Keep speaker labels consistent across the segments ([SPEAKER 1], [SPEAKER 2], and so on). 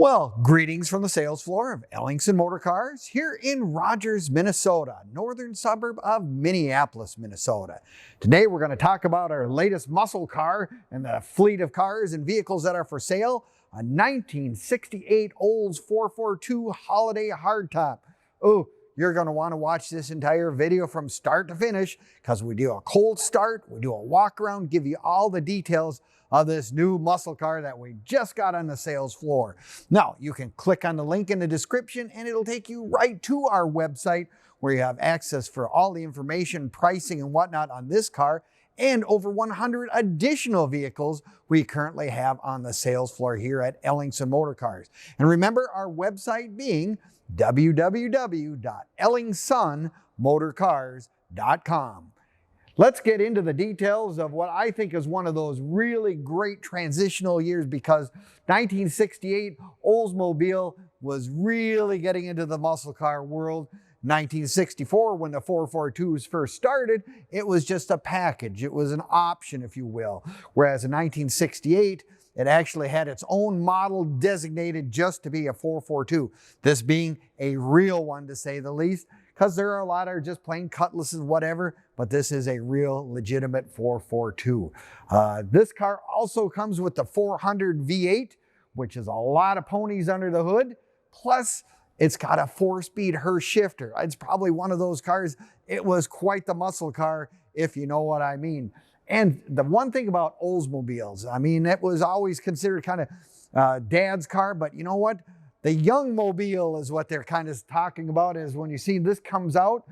[SPEAKER 1] Well, greetings from the sales floor of Ellingson Motor Cars here in Rogers, Minnesota, northern suburb of Minneapolis, Minnesota. Today we're going to talk about our latest muscle car and the fleet of cars and vehicles that are for sale, a 1968 Olds 442 Holiday Hardtop. Oh, you're going to want to watch this entire video from start to finish because we do a cold start, we do a walk around, give you all the details of this new muscle car that we just got on the sales floor. Now, you can click on the link in the description and it'll take you right to our website where you have access for all the information, pricing, and whatnot on this car and over 100 additional vehicles we currently have on the sales floor here at Ellingson Motor Cars. And remember our website being www.ellingsonmotorcars.com. Let's get into the details of what I think is one of those really great transitional years because 1968 Oldsmobile was really getting into the muscle car world. 1964, when the 442s first started, it was just a package. It was an option, if you will. Whereas in 1968, it actually had its own model designated just to be a 442. This being a real one, to say the least, because there are a lot of just plain cutlasses, whatever, but this is a real legitimate 442. This car also comes with the 400 V8, which is a lot of ponies under the hood. Plus, it's got a 4-speed Hurst shifter. It's probably one of those cars. It was quite the muscle car, if you know what I mean. And the one thing about Oldsmobiles, I mean, it was always considered kind of dad's car, but you know what? The young mobile is what they're kind of talking about, is when you see this comes out,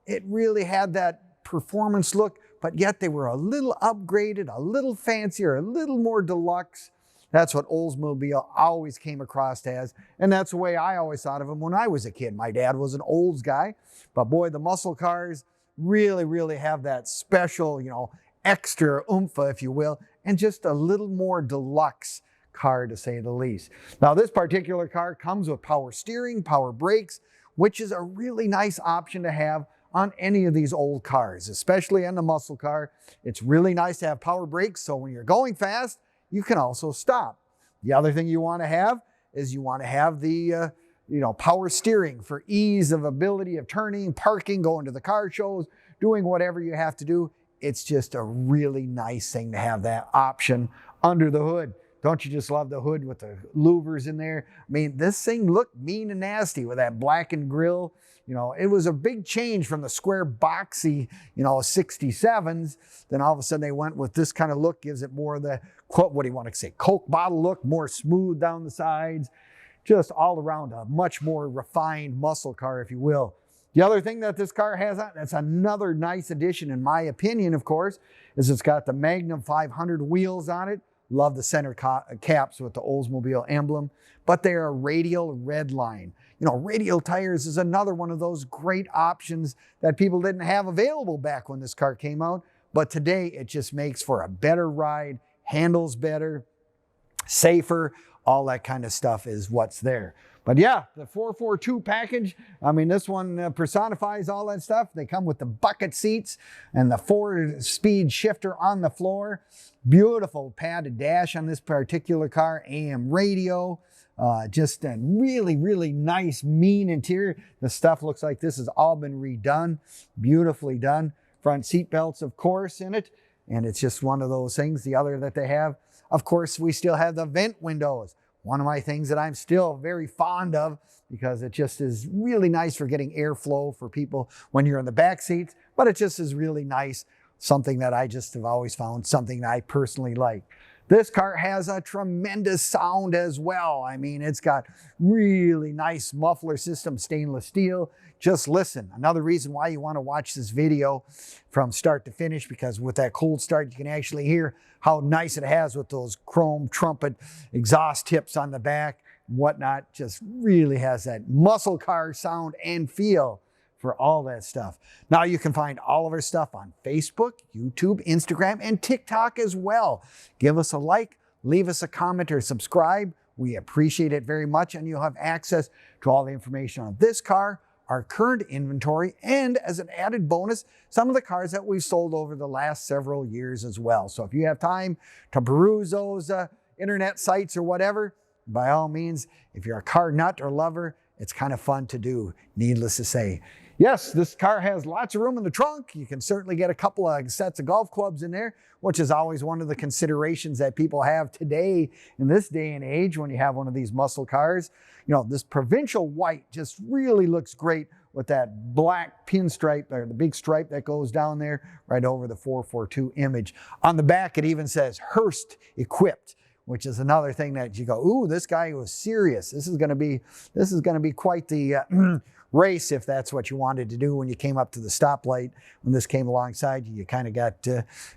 [SPEAKER 1] it really had that performance look, but yet they were a little upgraded, a little fancier, a little more deluxe. That's what Oldsmobile always came across as, and that's the way I always thought of them when I was a kid. My dad was an Olds guy, but boy, the muscle cars really have that special, you know, extra oomph, if you will, and just a little more deluxe car, to say the least. Now, this particular car comes with power steering, power brakes, which is a really nice option to have on any of these old cars, especially on the muscle car. It's really nice to have power brakes, so when you're going fast, you can also stop. The other thing you want to have is you want to have the power steering for ease of ability of turning, parking, going to the car shows, doing whatever you have to do. It's just a really nice thing to have that option under the hood. Don't you just love the hood with the louvers in there? I mean, this thing looked mean and nasty with that blackened grille. You know, it was a big change from the square boxy, 67s. Then all of a sudden they went with this kind of look, gives it more of the, what do you want to say, Coke bottle look, more smooth down the sides. Just all around a much more refined muscle car, if you will. The other thing that this car has, that's another nice addition in my opinion, of course, is it's got the Magnum 500 wheels on it. Love the center caps with the Oldsmobile emblem, but they are radial Redline. You know, radial tires is another one of those great options that people didn't have available back when this car came out, but today it just makes for a better ride, handles better, safer, all that kind of stuff is what's there. But yeah, the 442 package, I mean, this one personifies all that stuff. They come with the bucket seats and the 4-speed shifter on the floor. Beautiful padded dash on this particular car, AM radio. Just a really nice, mean interior. The stuff looks like this has all been redone, beautifully done. Front seat belts, of course, in it. And it's just one of those things. The other that they have, of course, we still have the vent windows. One of my things that I'm still very fond of because it just is really nice for getting airflow for people when you're in the back seats, but it just is really nice. Something that I just have always found, something that I personally like. This car has a tremendous sound as well. I mean, it's got really nice muffler system, stainless steel. Just listen. Another reason why you want to watch this video from start to finish, because with that cold start, you can actually hear how nice it has with those chrome trumpet exhaust tips on the back and whatnot. Just really has that muscle car sound and feel for all that stuff. Now you can find all of our stuff on Facebook, YouTube, Instagram, and TikTok as well. Give us a like, leave us a comment or subscribe. We appreciate it very much, and you'll have access to all the information on this car, our current inventory, and as an added bonus, some of the cars that we've sold over the last several years as well. So if you have time to peruse those internet sites or whatever, by all means, if you're a car nut or lover, it's kind of fun to do, needless to say. Yes, this car has lots of room in the trunk. You can certainly get a couple of sets of golf clubs in there, which is always one of the considerations that people have today in this day and age when you have one of these muscle cars. You know, this Provincial White just really looks great with that black pinstripe, or the big stripe that goes down there right over the 442 image. On the back, it even says Hurst equipped, which is another thing that you go, ooh, this guy was serious. This is going to be quite the race if that's what you wanted to do when you came up to the stoplight. When this came alongside you, you kind of got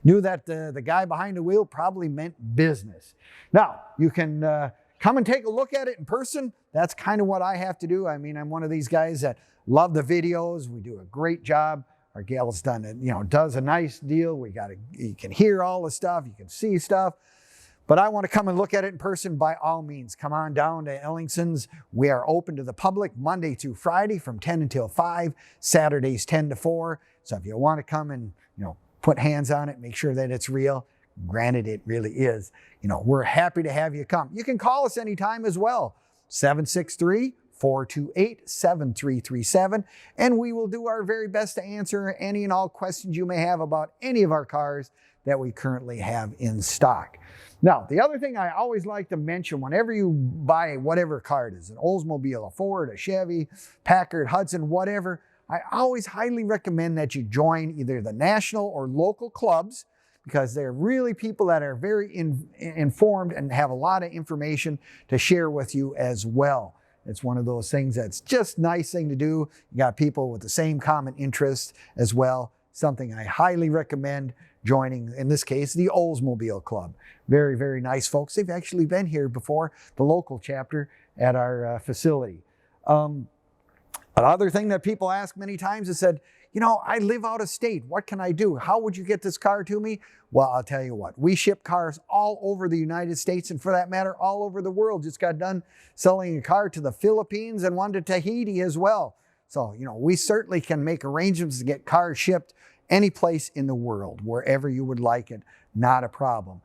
[SPEAKER 1] knew that the guy behind the wheel probably meant business. Now, you can come and take a look at it in person. That's kind of what I have to do. I mean, I'm one of these guys that love the videos. We do a great job. Our gal's done it, does a nice deal. You can hear all the stuff, you can see stuff. But I want to come and look at it in person. By all means, come on down to Ellingson's. We are open to the public Monday through Friday from 10 until 5, Saturdays 10 to 4. So if you want to come and, put hands on it, make sure that it's real. Granted, it really is. We're happy to have you come. You can call us anytime as well. 763-428-7337. And we will do our very best to answer any and all questions you may have about any of our cars that we currently have in stock. Now, the other thing I always like to mention whenever you buy whatever car it is, an Oldsmobile, a Ford, a Chevy, Packard, Hudson, whatever, I always highly recommend that you join either the national or local clubs, because they're really people that are very informed and have a lot of information to share with you as well. It's one of those things that's just a nice thing to do. You got people with the same common interests as well. Something I highly recommend joining, in this case, the Oldsmobile Club. Very, very nice folks. They've actually been here before, the local chapter at our facility. Another thing that people ask many times is said, I live out of state. What can I do? How would you get this car to me? Well, I'll tell you what, we ship cars all over the United States, and for that matter, all over the world. Just got done selling a car to the Philippines and one to Tahiti as well. So, we certainly can make arrangements to get cars shipped any place in the world, wherever you would like it, not a problem.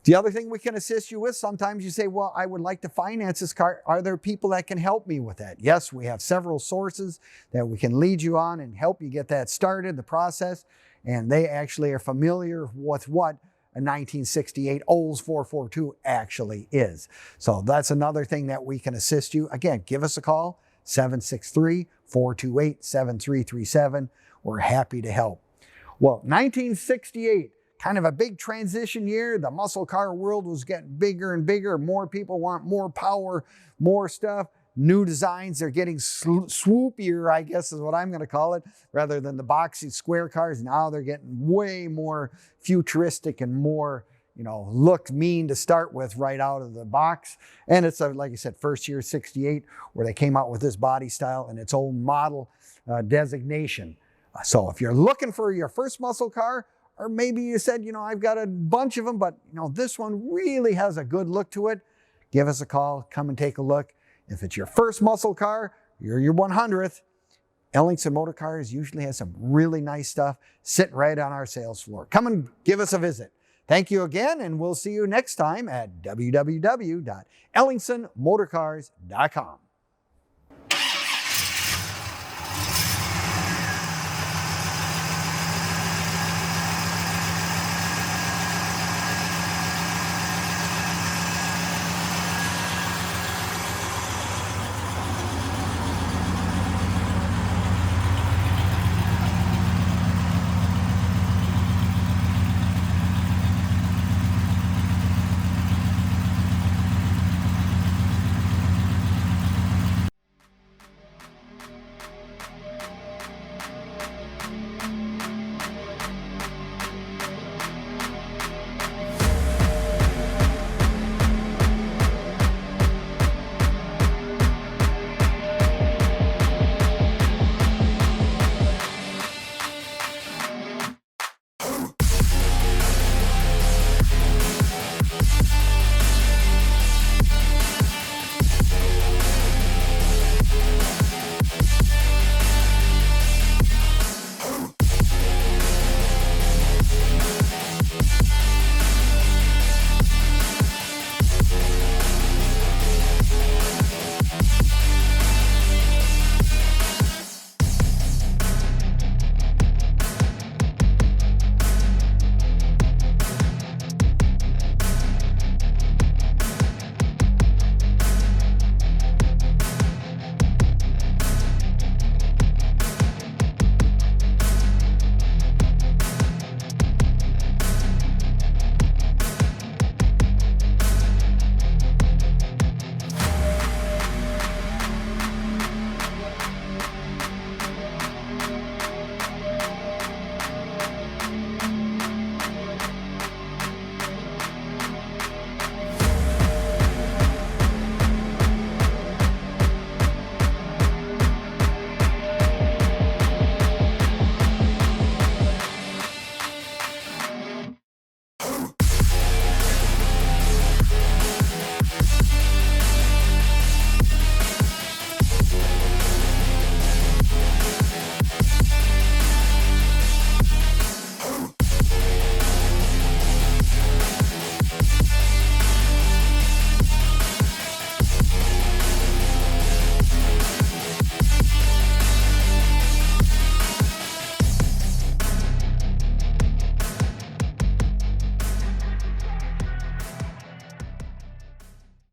[SPEAKER 1] The other thing we can assist you with, sometimes you say, well, I would like to finance this car. Are there people that can help me with that? Yes, we have several sources that we can lead you on and help you get that started, the process, and they actually are familiar with what a 1968 Olds 442 actually is. So that's another thing that we can assist you. Again, give us a call, 763-428-7337. We're happy to help. Well, 1968, kind of a big transition year. The muscle car world was getting bigger and bigger. More people want more power, more stuff. New designs are getting swoopier, I guess is what I'm going to call it, rather than the boxy square cars. Now they're getting way more futuristic and more, look mean to start with right out of the box. And it's, like I said, first year 68, where they came out with this body style and its own model designation. So if you're looking for your first muscle car, or maybe you said, I've got a bunch of them, but this one really has a good look to it, give us a call, come and take a look. If it's your first muscle car, you're your 100th, Ellingson Motor Cars usually has some really nice stuff sitting right on our sales floor. Come and give us a visit. Thank you again, and we'll see you next time at www.ellingsonmotorcars.com.